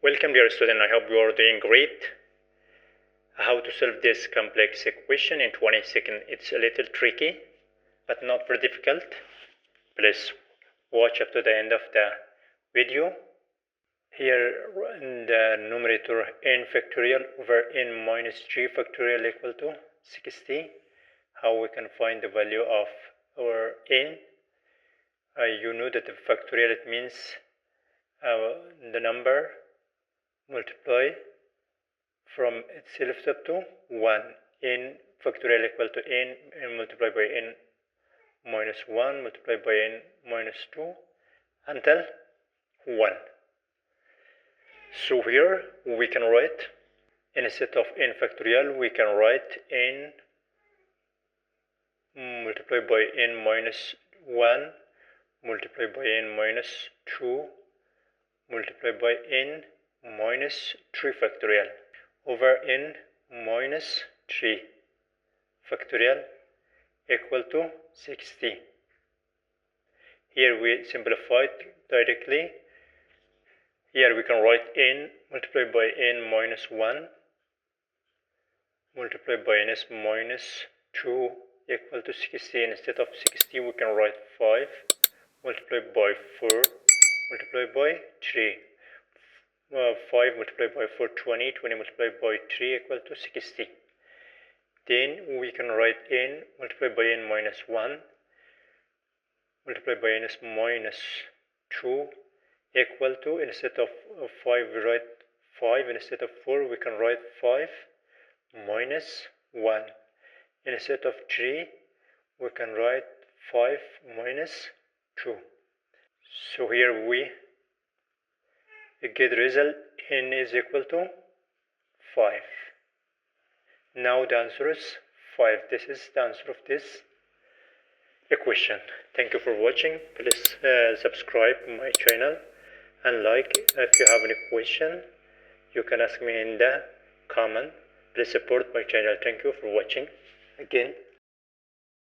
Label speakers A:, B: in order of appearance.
A: Welcome dear student, I hope you are doing great. How to solve this complex equation in 20 seconds. It's a little tricky, but not very difficult. Please watch up to the end of the video. Here in the numerator n factorial over n minus 3 factorial equal to 60. How we can find the value of our n. You know that the factorial, it means the number multiply from itself up to 1. N factorial equal to n and multiply by n minus 1 multiply by n minus 2 until 1. So here we can write, instead of n factorial, we can write n multiplied by n minus 1 multiplied by n minus 2 multiplied by n minus 3 factorial over n minus 3 factorial equal to 60. Here we simplified directly. Here we can write n multiplied by n minus 1 multiplied by n minus 2 equal to 60. Instead of 60 we can write 5 multiplied by 4 multiplied by 3. 5 multiplied by 4, 20. 20 multiplied by 3 equal to 60. Then we can write n multiplied by n minus 1 multiplied by n minus 2 equal to, instead of 5 we write 5, instead of 4 we can write 5 minus 1. Instead of 3 we can write 5 minus 2. So here we get the result n is equal to 5. Now the answer is 5. This is the answer of this equation. Thank you for watching. Please subscribe my channel and like. If you have any question, you can ask me in the comment. Please support my channel. Thank you for watching again.